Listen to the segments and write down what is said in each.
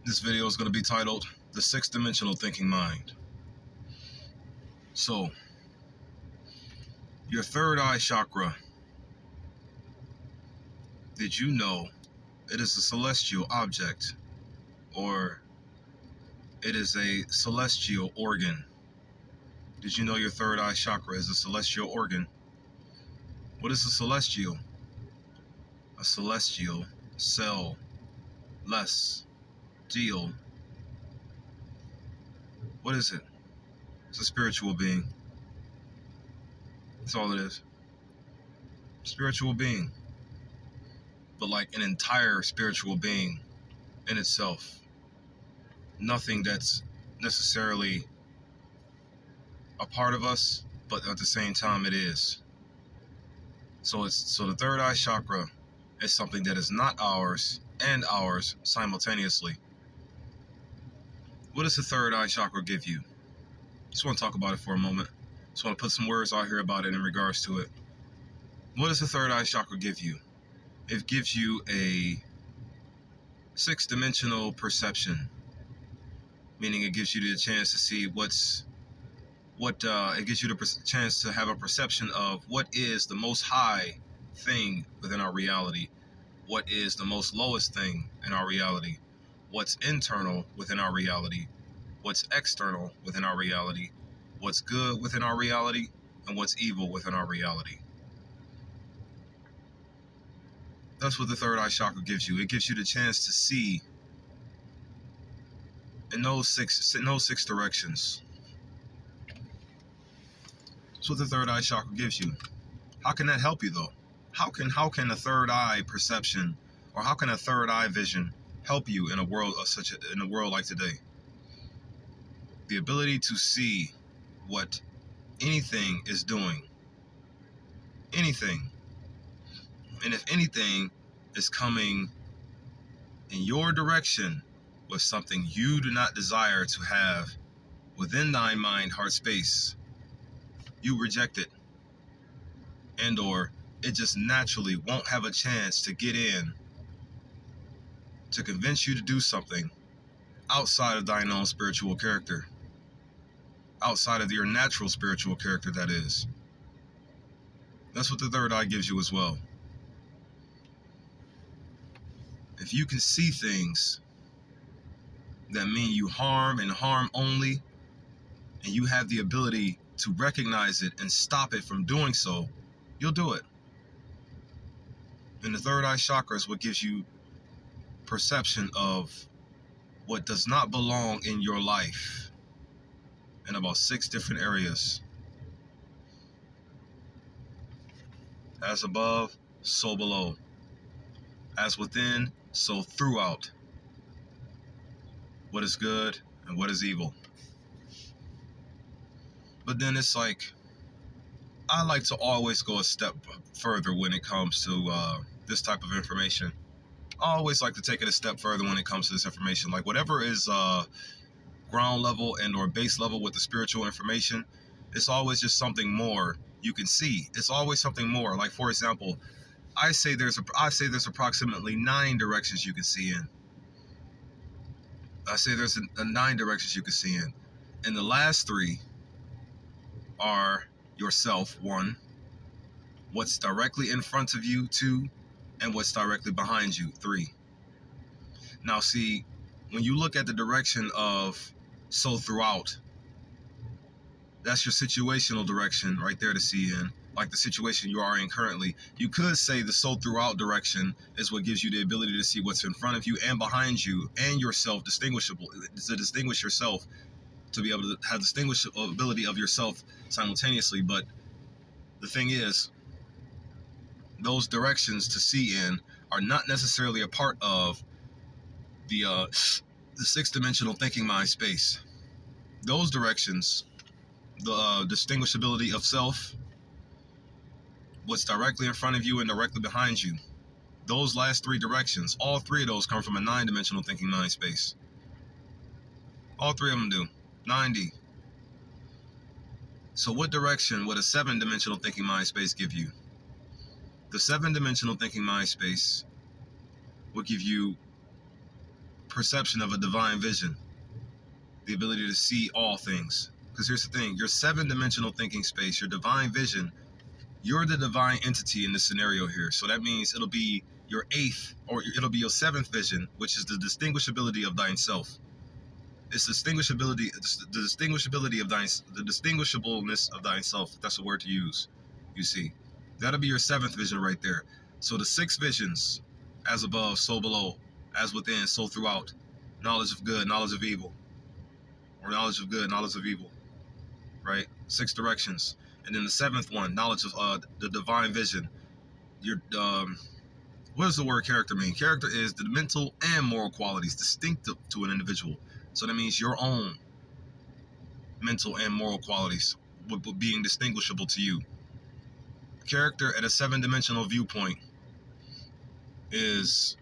This video is going to be titled The Sixth Dimensional Thinking Mind. So, your third eye chakra, did you know it is a celestial object, or it is a celestial organ? Did you know your third eye chakra is a celestial organ? What is a celestial? A celestial, cell, less, deal. What is it? It's a spiritual being. That's all it is. Spiritual being. But like an entire spiritual being in itself. Nothing that's necessarily a part of us, but at the same time it is. So the third eye chakra is something that is not ours and ours simultaneously. What does the third eye chakra give you? Just want to talk about it for a moment. Just want to put some words out here about it in regards to it. What does the third eye chakra give you? It gives you a sixth dimensional perception, meaning it gives you the chance to see it gives you the chance to have a perception of what is the most high thing within our reality, what is the most lowest thing in our reality, what's internal within our reality, what's external within our reality, what's good within our reality, and what's evil within our reality. That's what the third eye chakra gives you. It gives you the chance to see in those six directions. That's what the third eye chakra gives you. How can that help you though? How can a third eye perception, or how can a third eye vision help you in a world like today? The ability to see what anything is doing. Anything. And if anything is coming in your direction with something you do not desire to have within thy mind, heart space, you reject it. And or it just naturally won't have a chance to get in to convince you to do something outside of thine own spiritual character. Outside of your natural spiritual character, that is. That's what the third eye gives you as well. If you can see things that mean you harm and harm only, and you have the ability to recognize it and stop it from doing so, you'll do it. And the third eye chakra is what gives you perception of what does not belong in your life in about 6 different areas. As above, so below. As within, so throughout. What is good and what is evil. But then it's like, I like to always go a step further when it comes to this type of information. I always like to take it a step further when it comes to this information. Like whatever is ground level and or base level with the spiritual information, it's always just something more you can see. It's always something more. Like for example, I say there's approximately 9 directions you can see in. I say there's 9 directions you can see in. And the last 3 are yourself, 1, what's directly in front of you, 2, and what's directly behind you, 3. Now see, when you look at the direction of so throughout, that's your situational direction right there to see in, like the situation you are in currently. You could say the so throughout direction is what gives you the ability to see what's in front of you and behind you and yourself distinguishable, to distinguish yourself, to be able to have distinguishability of yourself simultaneously. But the thing is, those directions to see in are not necessarily a part of the 6th dimensional thinking mind space. Those directions, the distinguishability of self, what's directly in front of you and directly behind you, those last 3 directions, all 3 of those come from a 9-dimensional thinking mind space. All 3 of them do. 9D. So what direction would a 7-dimensional thinking mind space give you? The 7-dimensional thinking mind space will give you perception of a divine vision, the ability to see all things. Because here's the thing, your 7-dimensional thinking space, your divine vision, you're the divine entity in this scenario here. So that means it'll be your 8th, or it'll be your 7th vision, which is the distinguishability of thine self. It's the distinguishability of thine, the distinguishableness of thine self. That's a word to use, you see. That'll be your 7th vision right there. So the 6 visions, as above, so below, as within, so throughout. Knowledge of good, knowledge of evil. Or knowledge of good, knowledge of evil. Right? 6 directions. And then the 7th one, knowledge of the divine vision. Your what does the word character mean? Character is the mental and moral qualities distinctive to an individual. So that means your own mental and moral qualities being distinguishable to you. Character at a 7-dimensional viewpoint is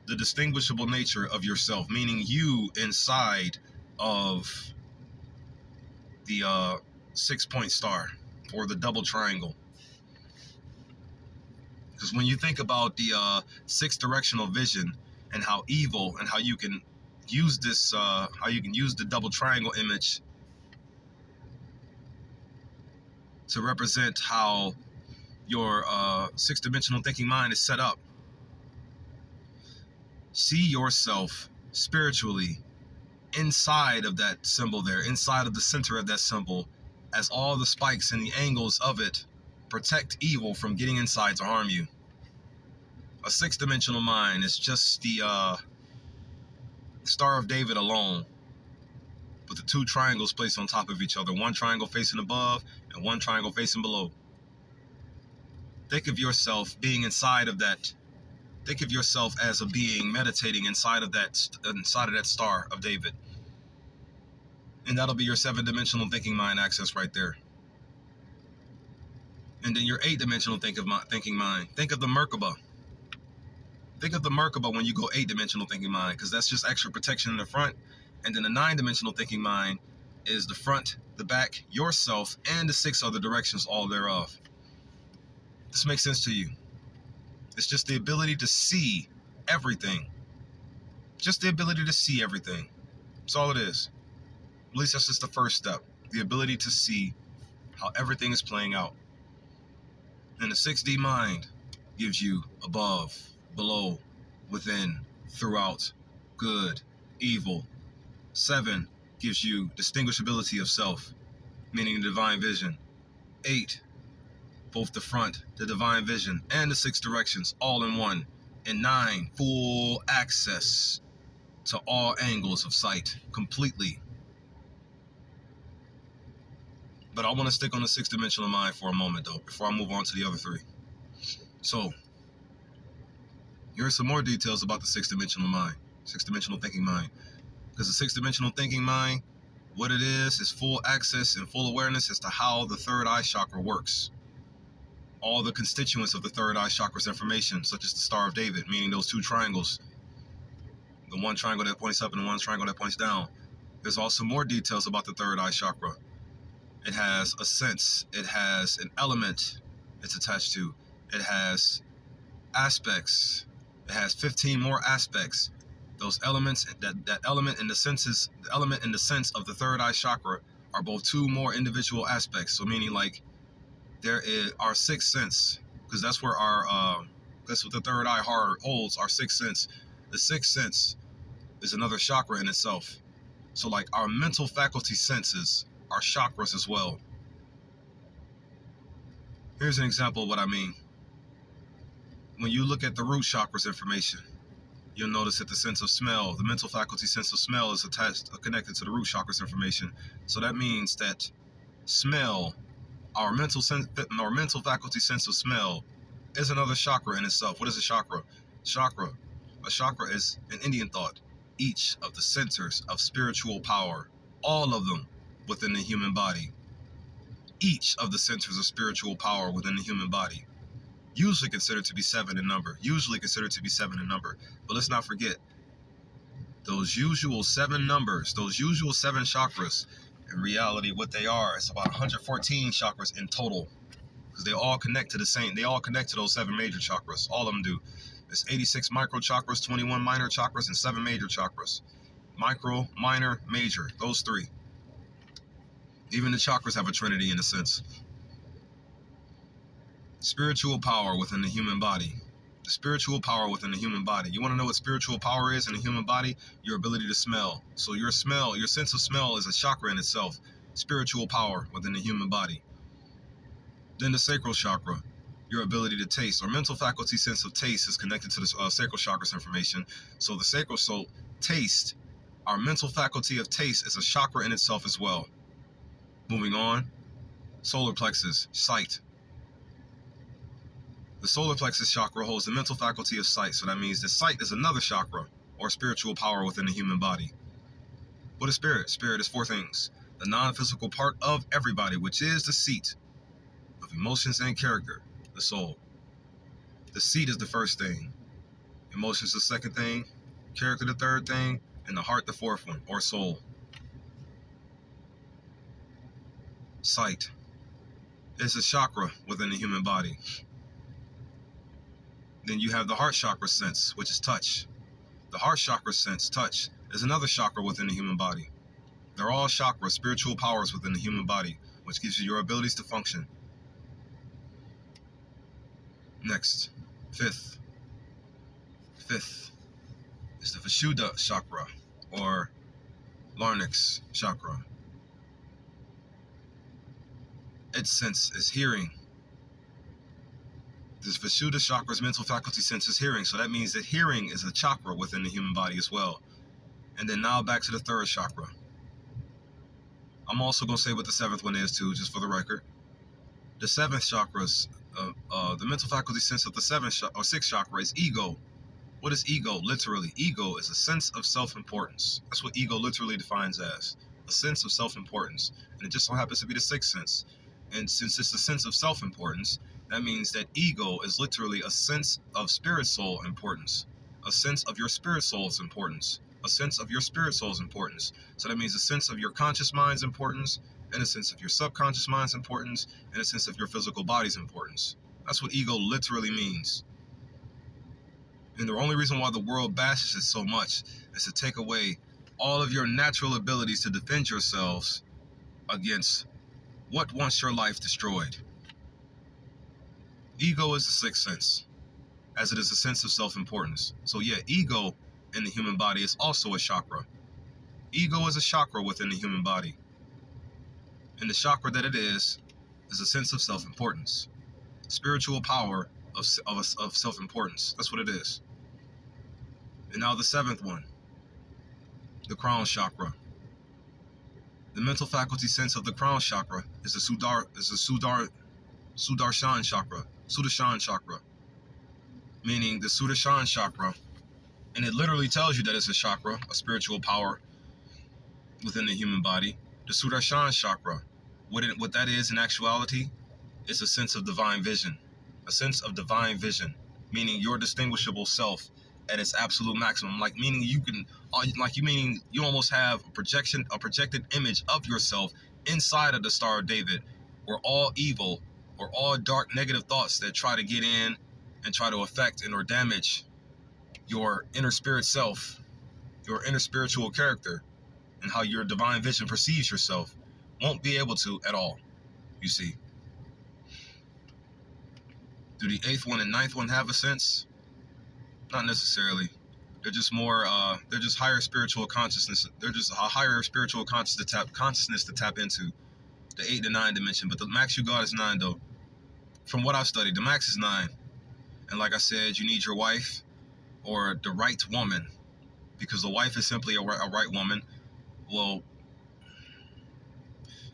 the distinguishable nature of yourself, meaning you inside of the 6-point star or the double triangle. Because when you think about the 6-directional vision and how evil and how you can use this, how you can use the double triangle image to represent how your 6-dimensional thinking mind is set up. See yourself spiritually inside of that symbol there, inside of the center of that symbol, as all the spikes and the angles of it protect evil from getting inside to harm you. A 6-dimensional mind is just the Star of David alone, with the 2 triangles placed on top of each other, one triangle facing above and one triangle facing below. Think of yourself being inside of that. Think of yourself as a being meditating inside of that Star of David. And that'll be your 7-dimensional thinking mind access right there. And then your 8-dimensional thinking mind. Think of the Merkaba. Think of the Merkaba when you go 8-dimensional thinking mind, because that's just extra protection in the front. And then the 9-dimensional thinking mind is the front, the back, yourself, and the 6 other directions, all thereof. This makes sense to you. It's just the ability to see everything. Just the ability to see everything. That's all it is. At least that's just the first step. The ability to see how everything is playing out. And the 6D mind gives you above, below, within, throughout, good, evil. 7 gives you distinguishability of self, meaning the divine vision. 8, both the front, the divine vision, and the 6 directions, all in one. And 9, full access to all angles of sight, completely. But I want to stick on the 6-dimensional mind for a moment, though, before I move on to the other 3. So, here are some more details about the 6-dimensional mind, 6-dimensional thinking mind. Because the 6-dimensional thinking mind, what it is full access and full awareness as to how the third eye chakra works. All the constituents of the third eye chakra's information, such as the Star of David, meaning those 2 triangles. The one triangle that points up and the one triangle that points down. There's also more details about the third eye chakra. It has a sense. It has an element it's attached to. It has aspects. It has 15 more aspects. Those elements, that element in the senses, the element in the sense of the third eye chakra are both 2 more individual aspects. So meaning like there is our 6th sense, because that's where that's what the third eye holds, our 6th sense. The 6th sense is another chakra in itself. So like our mental faculty senses are chakras as well. Here's an example of what I mean. When you look at the root chakra's information, you'll notice that the sense of smell, the mental faculty sense of smell, is connected to the root chakra's information. So that means that smell, our mental faculty sense of smell, is another chakra in itself. What is a chakra? A chakra is an Indian thought. Each of the centers of spiritual power, all of them within the human body. Each of the centers of spiritual power within the human body. Usually considered to be 7 in number. But let's not forget, those usual 7 numbers, those usual 7 chakras, in reality, what they are, it's about 114 chakras in total. Because they all connect to the same, they all connect to those 7 major chakras. All of them do. There's 86 micro chakras, 21 minor chakras, and 7 major chakras. Micro, minor, major, those three. Even the chakras have a trinity in a sense. Spiritual power within the human body. The spiritual power within the human body. You want to know what spiritual power is in the human body? Your ability to smell. So your sense of smell is a chakra in itself. Spiritual power within the human body. Then the sacral chakra. Your ability to taste, or mental faculty sense of taste, is connected to the sacral chakra's information. So the sacral, taste, our mental faculty of taste is a chakra in itself as well. Moving on, solar plexus, sight. The solar plexus chakra holds the mental faculty of sight, so that means the sight is another chakra, or spiritual power within the human body. What is spirit? Spirit is 4 things. The non-physical part of everybody, which is the seat of emotions and character, the soul. The seat is the first thing. Emotions the second thing, character the third thing, and the heart the fourth one, or soul. Sight is a chakra within the human body. Then you have the heart chakra sense, which is touch. The heart chakra sense, touch, is another chakra within the human body. They're all chakras, spiritual powers within the human body, which gives you your abilities to function. Next, fifth is the Vishuddha chakra, or Larynx chakra. Its sense is hearing. This Vishuddha chakra's mental faculty sense is hearing, so that means that hearing is a chakra within the human body as well. And then now back to the third chakra. I'm also going to say what the 7th one is too, just for the record. The 7th chakras, the mental faculty sense of the 6th chakra is ego. What is ego? Literally, ego is a sense of self-importance. That's what ego literally defines as, a sense of self-importance. And it just so happens to be the 6th sense. And since it's a sense of self-importance, that means that ego is literally a sense of spirit soul importance, a sense of your spirit soul's importance, a sense of your spirit soul's importance. So that means a sense of your conscious mind's importance, and a sense of your subconscious mind's importance, and a sense of your physical body's importance. That's what ego literally means. And the only reason why the world bashes it so much is to take away all of your natural abilities to defend yourselves against what wants your life destroyed. Ego is the 6th sense, as it is a sense of self-importance. So yeah, ego in the human body is also a chakra. Ego is a chakra within the human body. And the chakra that it is a sense of self-importance. Spiritual power of self-importance. That's what it is. And now the 7th one, the crown chakra. The mental faculty sense of the crown chakra is the Sudarshan chakra. Sudarshan chakra. Meaning the Sudarshan chakra. And it literally tells you that it's a chakra, a spiritual power within the human body. The Sudarshan chakra. What that is in actuality is a sense of divine vision. A sense of divine vision. Meaning your distinguishable self at its absolute maximum. Meaning you almost have a projected image of yourself inside of the Star of David, where all evil or all dark negative thoughts that try to get in and try to affect and or damage your inner spirit self, your inner spiritual character, and how your divine vision perceives yourself won't be able to at all, you see. Do the 8th one and 9th one have a sense? Not necessarily. They're just more, they're just higher spiritual consciousness. They're just a higher spiritual consciousness to tap into. The 8 to 9 dimension. But the max you got is 9 though. From what I've studied, the max is 9. And like I said, you need your wife or the right woman, because the wife is simply a right woman. Well,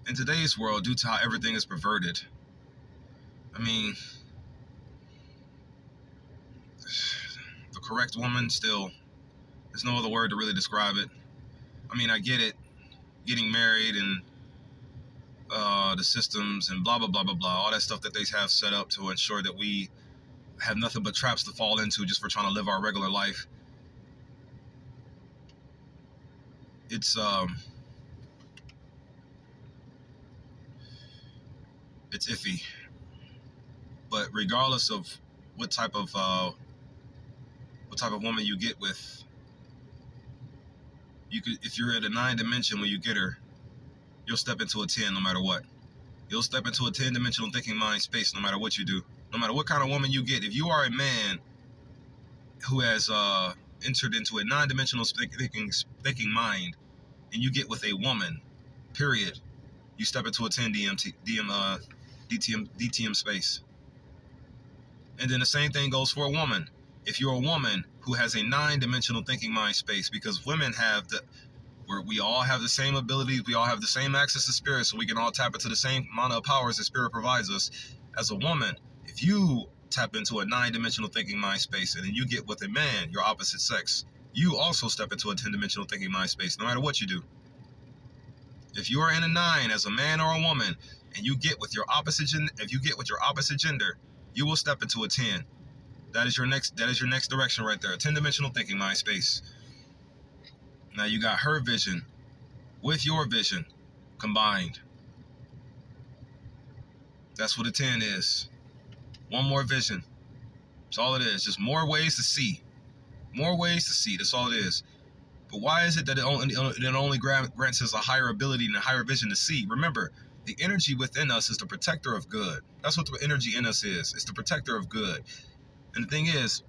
in today's world, due to how everything is perverted, I mean, the correct woman still, there's no other word to really describe it. I mean, I get it, getting married and the systems and blah, blah, blah, blah, blah, all that stuff that they have set up to ensure that we have nothing but traps to fall into just for trying to live our regular life. It's iffy. But regardless of what type of what type of woman you get with. You could, if you're at a 9 dimension when you get her, you'll step into a 10 no matter what. You'll step into a 10-dimensional thinking mind space no matter what you do. No matter what kind of woman you get. If you are a man who has entered into a 9-dimensional thinking mind, and you get with a woman, period, you step into a 10 DTM space. And then the same thing goes for a woman. If you're a woman who has a 9-dimensional thinking mind space, because women have where we all have the same abilities, we all have the same access to spirit, so we can all tap into the same amount of powers that spirit provides us. As a woman, if you tap into a 9-dimensional thinking mind space and then you get with a man, your opposite sex, you also step into a 10-dimensional thinking mind space, no matter what you do. If you are in a 9 as a man or a woman, and you get with your opposite gender, you will step into a 10. That is your next direction right there, a 10-dimensional thinking mind space. Now you got her vision with your vision combined. That's what a 10 is. One more vision. That's all it is. Just more ways to see. More ways to see. That's all it is. But why is it that it only grants us a higher ability and a higher vision to see? Remember, the energy within us is the protector of good. That's what the energy in us is. It's the protector of good. And the thing is,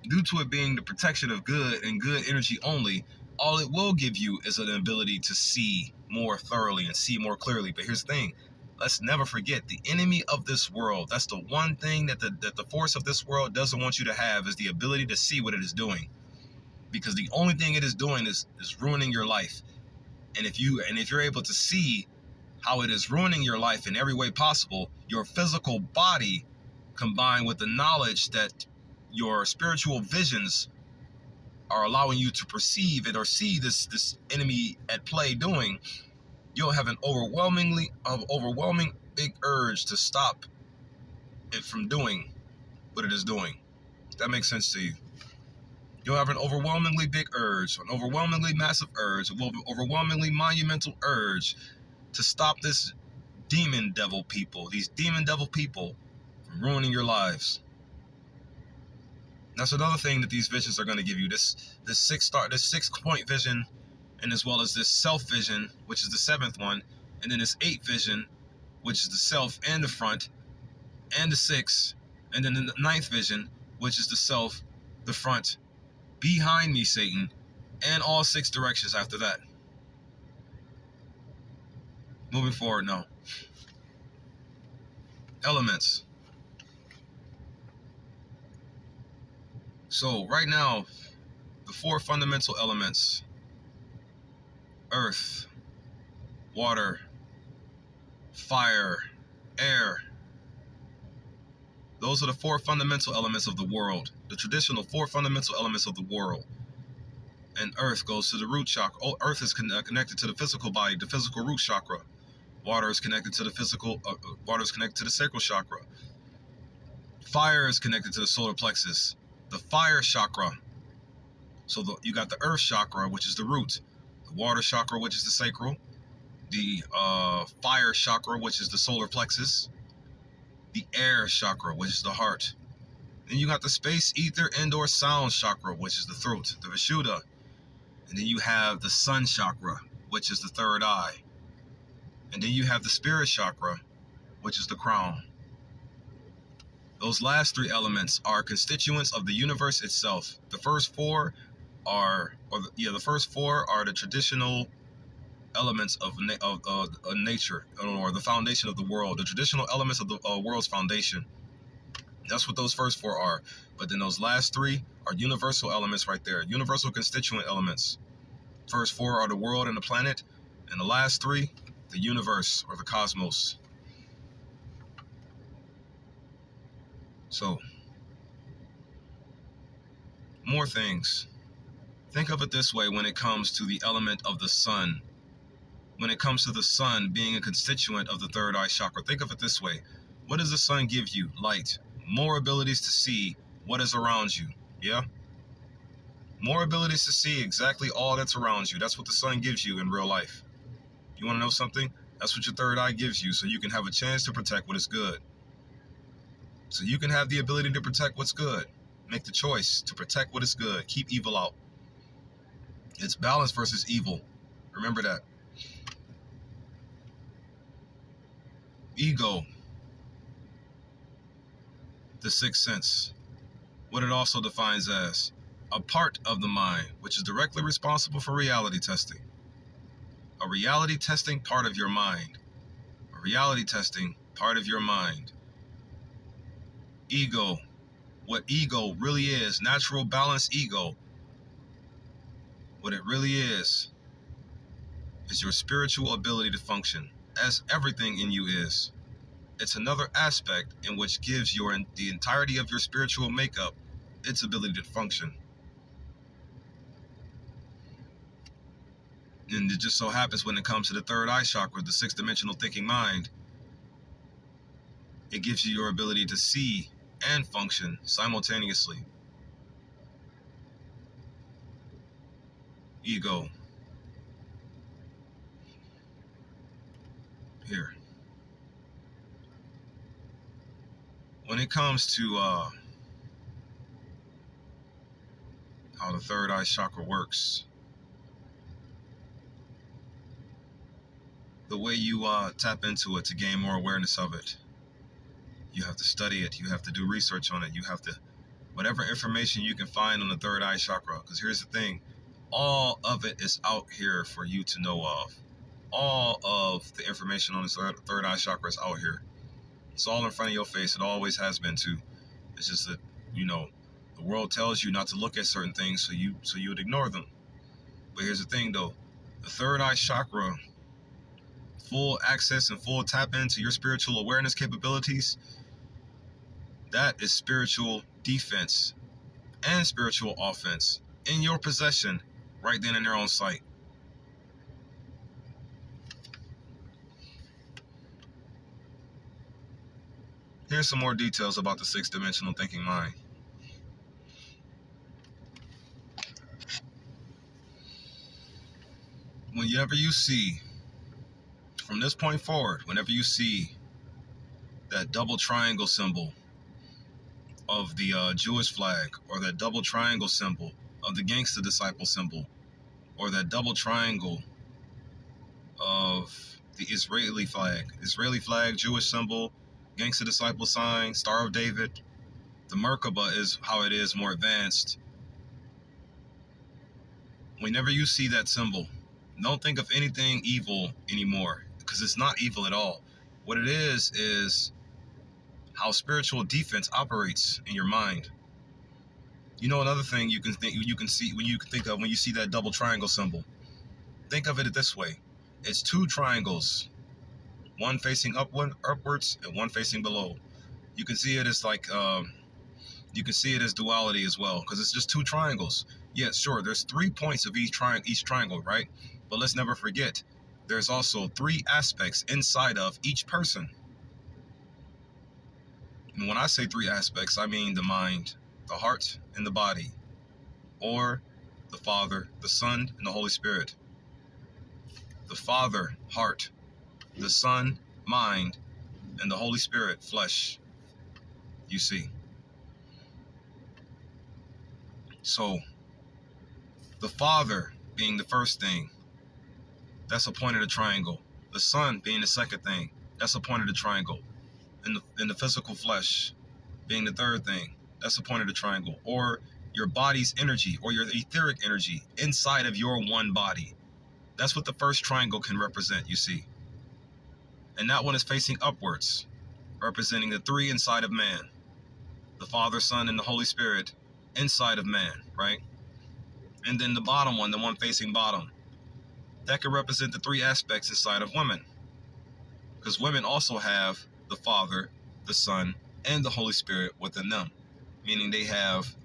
due to it being the protection of good and good energy only, all it will give you is an ability to see more thoroughly and see more clearly. But here's the thing. Let's never forget, the enemy of this world, that's the one thing that the force of this world doesn't want you to have, is the ability to see what it is doing. Because the only thing it is doing is ruining your life. And if you're able to see how it is ruining your life in every way possible, your physical body combined with the knowledge that your spiritual visions are allowing you to perceive it or see this enemy at play doing, you'll have an overwhelming big urge to stop it from doing what it is doing. That makes sense to you. You'll have an overwhelmingly big urge, an overwhelmingly massive urge, an overwhelmingly monumental urge to stop this these demon devil people from ruining your lives. That's another thing that these visions are going to give you. This 6-point vision, and as well as this self vision, which is the 7th one, and then this 8th vision, which is the self and the front, and the 6th, and then the 9th vision, which is the self, the front, behind me, Satan, and all 6 directions after that. Moving forward now. Elements. So right now, the 4 fundamental elements: earth, water, fire, air. Those are the 4 fundamental elements of the world, the traditional 4 fundamental elements of the world. And earth goes to the root chakra. Oh, earth is connected to the physical body, the physical root chakra. Water is connected to the sacral chakra. Fire is connected to the solar plexus, the fire chakra. So you got the earth chakra, which is the root, the water chakra, which is the sacral, the fire chakra, which is the solar plexus, the air chakra, which is the heart. Then you got the space, ether, indoor sound chakra, which is the throat, the Vishuddha. And then you have the sun chakra, which is the third eye. And then you have the spirit chakra, which is the crown. Those last 3 elements are constituents of the universe itself. The first 4 are, the traditional elements of nature, or the foundation of the world, the traditional elements of the world's foundation. That's what those first 4 are. But then those last 3 are universal elements right there, universal constituent elements. First 4 are the world and the planet, and the last 3, the universe or the cosmos. So, more things. Think of it this way when it comes to the element of the sun. When it comes to the sun being a constituent of the third eye chakra, think of it this way. What does the sun give you? Light. More abilities to see what is around you. Yeah? More abilities to see exactly all that's around you. That's what the sun gives you in real life. You want to know something? That's what your third eye gives you, so you can have a chance to protect what is good. So you can have the ability to protect what's good. Make the choice to protect what is good. Keep evil out. It's balance versus evil. Remember that. Ego, the sixth sense. What it also defines as a part of the mind, which is directly responsible for reality testing. A reality testing part of your mind. A reality testing part of your mind. Ego. What ego really is, natural balanced ego, what it really is your spiritual ability to function, as everything in you is. It's another aspect in which gives the entirety of your spiritual makeup its ability to function. And it just so happens when it comes to the third eye chakra, the sixth dimensional thinking mind, it gives you your ability to see and function simultaneously. Ego. Here. When it comes to how the third eye chakra works, the way you tap into it to gain more awareness of it, you have to study it, you have to do research on it, you have to, whatever information you can find on the third eye chakra, because here's the thing, all of it is out here for you to know of. All of the information on the third eye chakra is out here. It's all in front of your face. It always has been too. It's just that, the world tells you not to look at certain things, so you would ignore them. But here's the thing though, the third eye chakra, full access and full tap into your spiritual awareness capabilities, that is spiritual defense and spiritual offense in your possession right then in their own sight. Here's some more details about the sixth dimensional thinking mind. Whenever you see, from this point forward, whenever you see that double triangle symbol of the Jewish flag, or that double triangle symbol of the gangster disciple symbol, or that double triangle of the Israeli flag, Jewish symbol, gangster disciple sign, Star of David, the Merkaba is how it is more advanced. Whenever you see that symbol, don't think of anything evil anymore, because it's not evil at all. What it is how spiritual defense operates in your mind. Another thing you can think of when you see that double triangle symbol. Think of it this way. It's two triangles, one facing upwards and one facing below. You can see it as duality as well, because it's just two triangles. Yeah, sure, there's 3 points of each triangle, right? But let's never forget, there's also 3 aspects inside of each person. And when I say 3 aspects, I mean the mind, the heart, and the body, or the Father, the Son, and the Holy Spirit. The Father, heart, the Son, mind, and the Holy Spirit, flesh. You see. So, the Father being the first thing, that's a point of the triangle. The Son being the second thing, that's a point of the triangle. And the physical flesh being the third thing, that's a point of the triangle. Or your body's energy, or your etheric energy inside of your one body. That's what the first triangle can represent, you see. And that one is facing upwards, representing the 3 inside of man. The Father, Son, and the Holy Spirit inside of man, right? And then the bottom one, the one facing bottom, that could represent the 3 aspects inside of women. Because women also have the Father, the Son, and the Holy Spirit within them. Meaning they have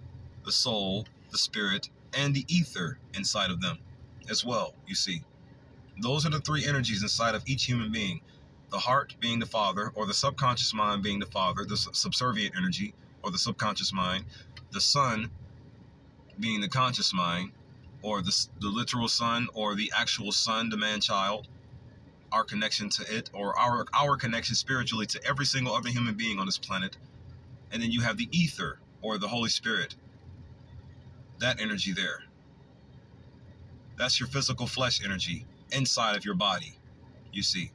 the soul, the spirit, and the ether inside of them as well, you see. Those are the 3 energies inside of each human being. The heart being the Father, or the subconscious mind being the Father, the subservient energy, or the subconscious mind. The Son being the conscious mind, or the literal Son, or the actual Son, the man-child, our connection to it, or our connection spiritually to every single other human being on this planet. And then you have the ether, or the Holy Spirit. That energy there. That's your physical flesh energy inside of your body, you see.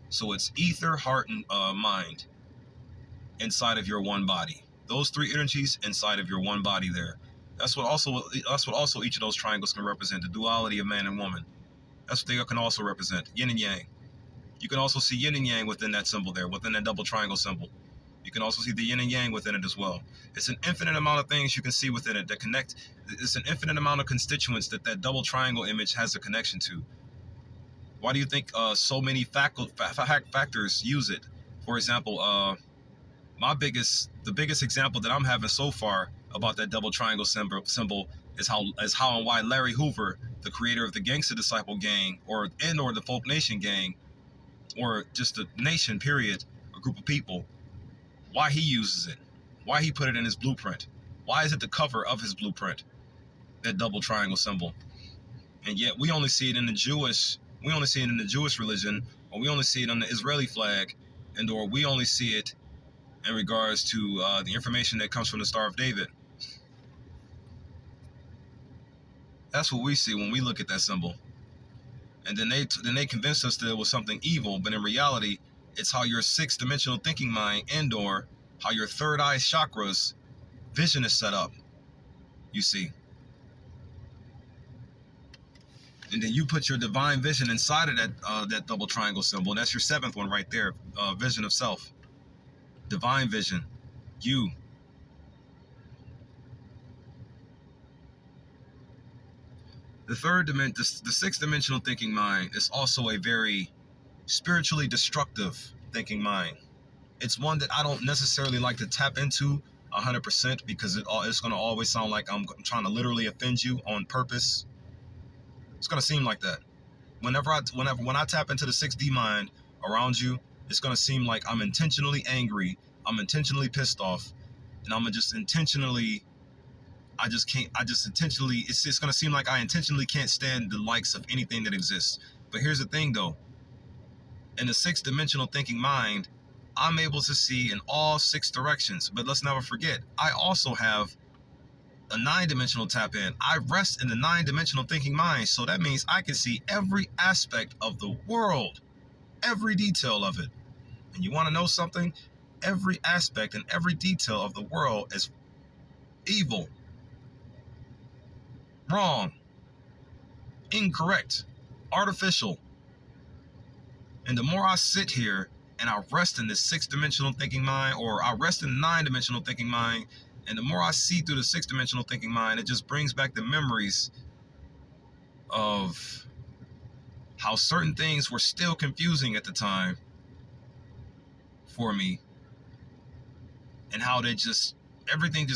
So it's ether, heart, and mind inside of your one body. Those three energies inside of your one body there. That's what also each of those triangles can represent, the duality of man and woman. That's what they can also represent, yin and yang. You can also see yin and yang within that symbol there, within that double triangle symbol. You can also see the yin and yang within it as well. It's an infinite amount of things you can see within it that connect. It's an infinite amount of constituents that double triangle image has a connection to. Why do you think so many factors use it? For example, the biggest example that I'm having so far about that double triangle symbol is how and why Larry Hoover, the creator of the Gangsta Disciple Gang, or the Folk Nation Gang, or just a nation, period, a group of people, why he uses it, why he put it in his blueprint, why is it the cover of his blueprint, that double triangle symbol. And yet we only see it in the Jewish religion, or we only see it on the Israeli flag, or we only see it in regards to the information that comes from the Star of David. That's what we see when we look at that symbol. And then they convince us that it was something evil, but in reality, it's how your sixth dimensional thinking mind and/or how your third eye chakras vision is set up, you see. And then you put your divine vision inside of that double triangle symbol. And that's your seventh one right there, vision of self. Divine vision, you. The sixth dimensional thinking mind is also a very spiritually destructive thinking mind. It's one that I don't necessarily like to tap into 100% because it's going to always sound like I'm trying to literally offend you on purpose. It's going to seem like that. When I tap into the 6D mind around you, it's going to seem like I'm intentionally angry, I'm intentionally pissed off, and I'm just intentionally, it's going to seem like I intentionally can't stand the likes of anything that exists. But here's the thing though, in the sixth dimensional thinking mind, I'm able to see in all six directions. But let's never forget, I also have a 9-dimensional tap in. I rest in the 9-dimensional thinking mind. So that means I can see every aspect of the world, every detail of it. And you want to know something? Every aspect and every detail of the world is evil, wrong, incorrect, artificial. And the more I sit here and I rest in this 6-dimensional thinking mind, or I rest in the 9-dimensional thinking mind, and the more I see through the 6-dimensional thinking mind, it just brings back the memories of how certain things were still confusing at the time for me, and how everything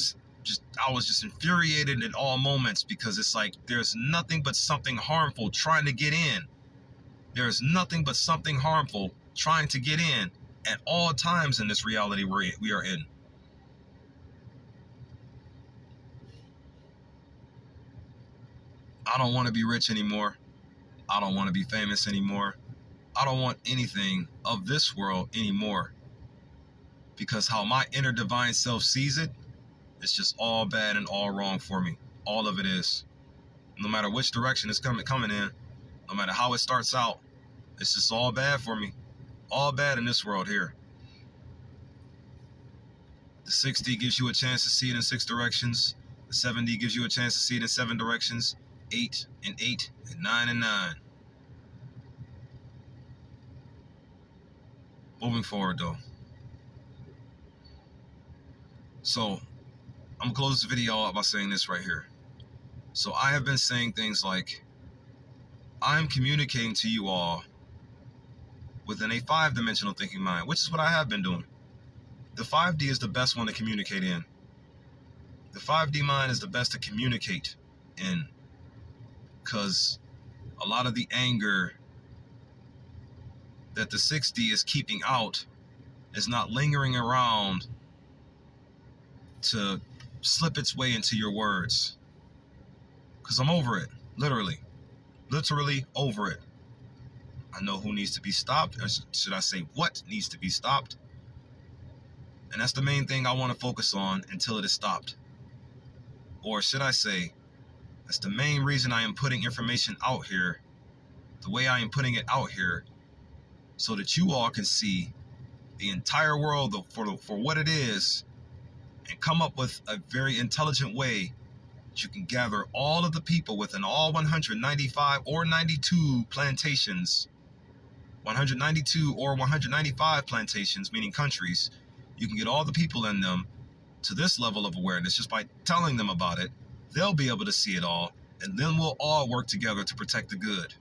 I was just infuriated at all moments, because it's like there's nothing but something harmful trying to get in. There's nothing but something harmful trying to get in at all times in this reality we are in. I don't want to be rich anymore. I don't want to be famous anymore. I don't want anything of this world anymore. Because how my inner divine self sees it, it's just all bad and all wrong for me. All of it is. No matter which direction it's coming in, no matter how it starts out, it's just all bad for me. All bad in this world here. The 6D gives you a chance to see it in 6 directions. The 7D gives you a chance to see it in 7 directions. 8 and 8 and 9 and 9. Moving forward though. So I'm gonna close this video out by saying this right here. So I have been saying things like, I'm communicating to you all within a 5-dimensional thinking mind, which is what I have been doing. The 5D is the best one to communicate in. The 5D mind is the best to communicate in, because a lot of the anger that the 6D is keeping out is not lingering around to slip its way into your words. Because I'm over it, literally over it. I know who needs to be stopped, or should I say what needs to be stopped. And that's the main thing I want to focus on until it is stopped. Or should I say, that's the main reason I am putting information out here the way I am putting it out here, so that you all can see the entire world for what it is, and come up with a very intelligent way that you can gather all of the people within all 195 or 92 plantations, 192 or 195 plantations, meaning countries. You can get all the people in them to this level of awareness just by telling them about it. They'll be able to see it all, and then we'll all work together to protect the good.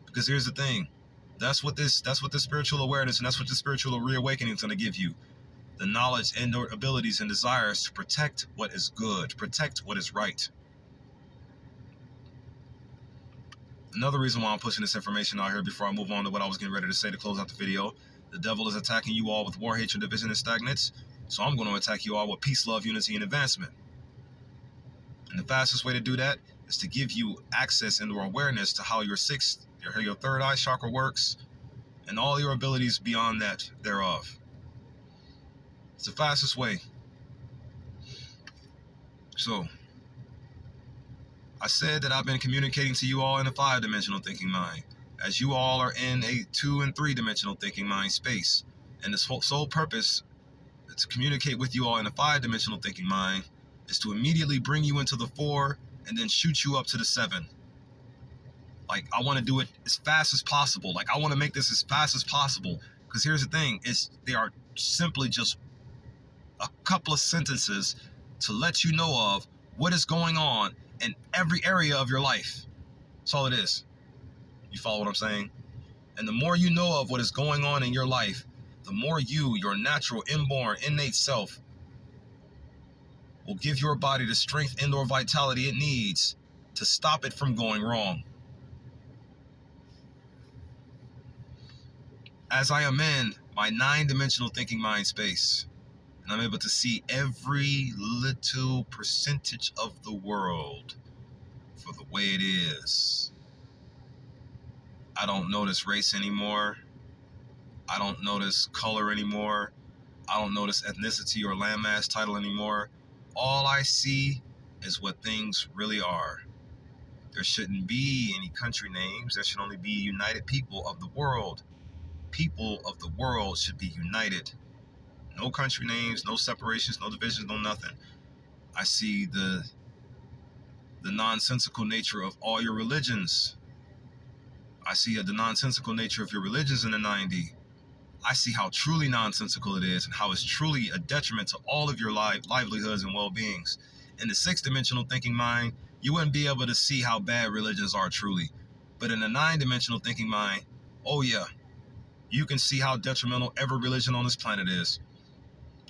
Because here's the thing, that's what this spiritual awareness and that's what the spiritual reawakening is going to give you. The knowledge and abilities and desires to protect what is good, protect what is right. Another reason why I'm pushing this information out here before I move on to what I was getting ready to say to close out the video, the devil is attacking you all with war, hatred, division, and stagnates. So I'm going to attack you all with peace, love, unity, and advancement. And the fastest way to do that is to give you access into awareness to how your third eye chakra works, and all your abilities beyond that thereof. It's the fastest way. So, I said that I've been communicating to you all in a 5-dimensional thinking mind, as you all are in a 2- and 3-dimensional thinking mind space. And the sole purpose to communicate with you all in a 5-dimensional thinking mind is to immediately bring you into the 4 and then shoot you up to the 7. Like, I want to do it as fast as possible. Like, I want to make this as fast as possible. Because here's the thing, they are simply just a couple of sentences to let you know of what is going on in every area of your life. That's all it is. You follow what I'm saying? And the more you know of what is going on in your life, the more your natural, inborn, innate self, will give your body the strength and or vitality it needs to stop it from going wrong. As I am in my 9-dimensional thinking mind space, and I'm able to see every little percentage of the world for the way it is. I don't notice race anymore. I don't notice color anymore. I don't notice ethnicity or landmass title anymore. All I see is what things really are. There shouldn't be any country names. There should only be united people of the world. People of the world should be united. No country names, no separations, no divisions, no nothing. I see the nonsensical nature of all your religions. I see the nonsensical nature of your religions in the 9D. I see how truly nonsensical it is and how it's truly a detriment to all of your livelihoods and well-beings. In the 6-dimensional thinking mind, you wouldn't be able to see how bad religions are truly. But in the 9-dimensional thinking mind, oh yeah, you can see how detrimental every religion on this planet is.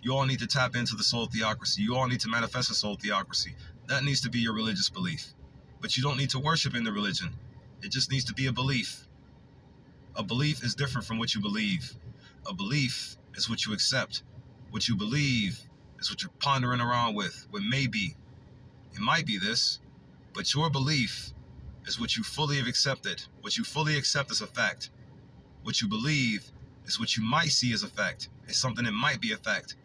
You all need to tap into the soul theocracy. You all need to manifest a soul theocracy. That needs to be your religious belief. But you don't need to worship in the religion. It just needs to be a belief. A belief is different from what you believe. A belief is what you accept. What you believe is what you're pondering around with. What may be. It might be this, but your belief is what you fully have accepted. What you fully accept as a fact. What you believe is what you might see as a fact. It's something that might be a fact.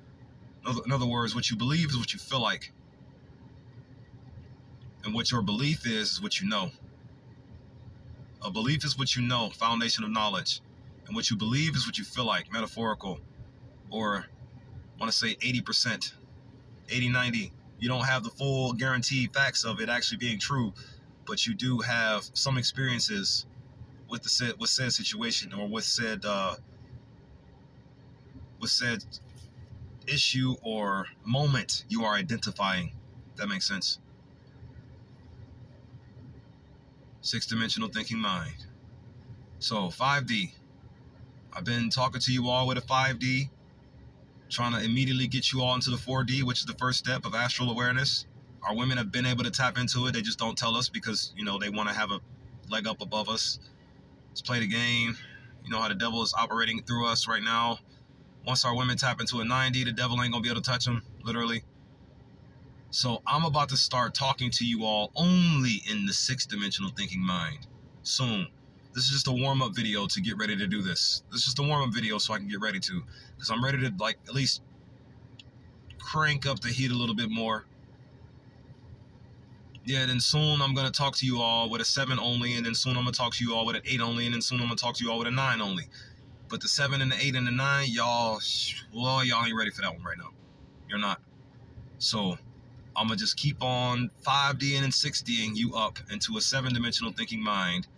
In other words, what you believe is what you feel like. And what your belief is what you know. A belief is what you know, foundation of knowledge. And what you believe is what you feel like, metaphorical. Or, I want to say 80%, 80, 90. You don't have the full guaranteed facts of it actually being true, but you do have some experiences with said situation or with said issue or moment you are identifying. That makes sense. 6-dimensional thinking mind. So 5D. I've been talking to you all with a 5D, trying to immediately get you all into the 4D, which is the first step of astral awareness. Our women have been able to tap into it. They just don't tell us because, they want to have a leg up above us. Let's play the game. You know how the devil is operating through us right now. Once our women tap into a 9D, the devil ain't going to be able to touch them, literally. So I'm about to start talking to you all only in the 6-dimensional thinking mind soon. This is just a warm-up video to get ready to do this. This is just a warm-up video so I can get ready to, because I'm ready to like at least crank up the heat a little bit more. Yeah, then soon I'm going to talk to you all with a 7 only, and then soon I'm going to talk to you all with an 8 only, and then soon I'm going to talk to you all with a 9 only. But the 7 and the 8 and the 9, y'all, well, y'all ain't ready for that one right now. You're not. So I'm going to just keep on 5D'ing and 6D'ing you up into a 7-dimensional thinking mind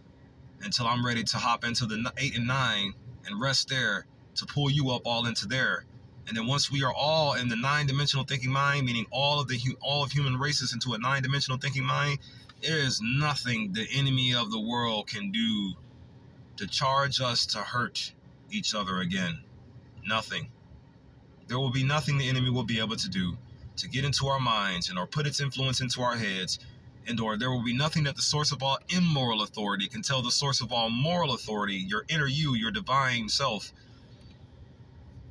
until I'm ready to hop into the 8 and 9 and rest there to pull you up all into there. And then once we are all in the 9-dimensional thinking mind, meaning all of human races into a 9-dimensional thinking mind, there is nothing the enemy of the world can do to charge us to hurt each other again. Nothing. There will be nothing the enemy will be able to do to get into our minds and or put its influence into our heads, and or there will be nothing that the source of all immoral authority can tell the source of all moral authority, your inner you, your divine self,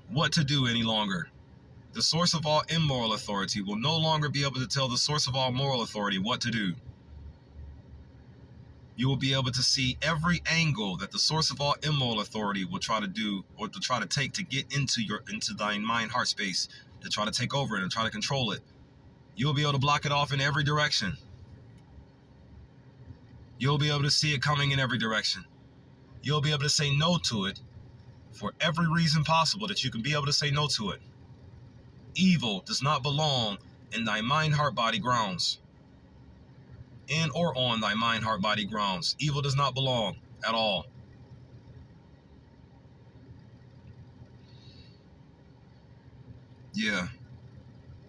what to do any longer. The source of all immoral authority will no longer be able to tell the source of all moral authority what to do. You will be able to see every angle that the source of all immoral authority will try to do or to try to take to get into thine mind heart space, to try to take over it and try to control it. You'll be able to block it off in every direction. You'll be able to see it coming in every direction. You'll be able to say no to it for every reason possible that you can be able to say no to it. Evil does not belong in thy mind, heart, body grounds. In or on thy mind, heart, body grounds. Evil does not belong at all. Yeah.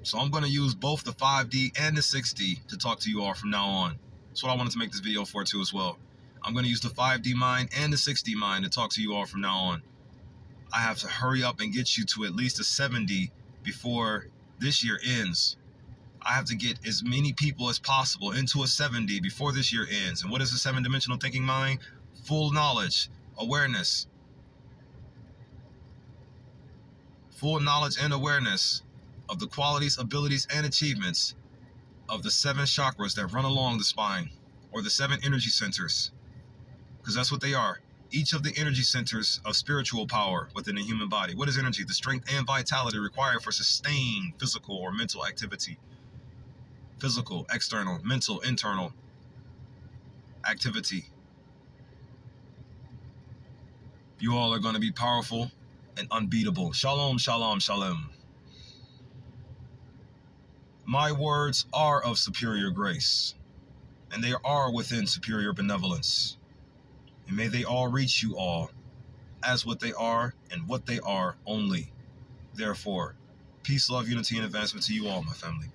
So I'm going to use both the 5D and the 6D to talk to you all from now on. That's what I wanted to make this video for too as well. I'm going to use the 5D mind and the 6D mind to talk to you all from now on. I have to hurry up and get you to at least a 70 before this year ends. I have to get as many people as possible into a 70 before this year ends. And what is a 7-dimensional thinking mind? Full knowledge, awareness. Full knowledge and awareness of the qualities, abilities, and achievements of the 7 chakras that run along the spine, or the 7 energy centers, because that's what they are. Each of the energy centers of spiritual power within the human body. What is energy? The strength and vitality required for sustained physical or mental activity. Physical, external, mental, internal activity. You all are going to be powerful and unbeatable. Shalom, shalom, shalom. My words are of superior grace, and they are within superior benevolence. And may they all reach you all as what they are and what they are only. Therefore, peace, love, unity, and advancement to you all, my family.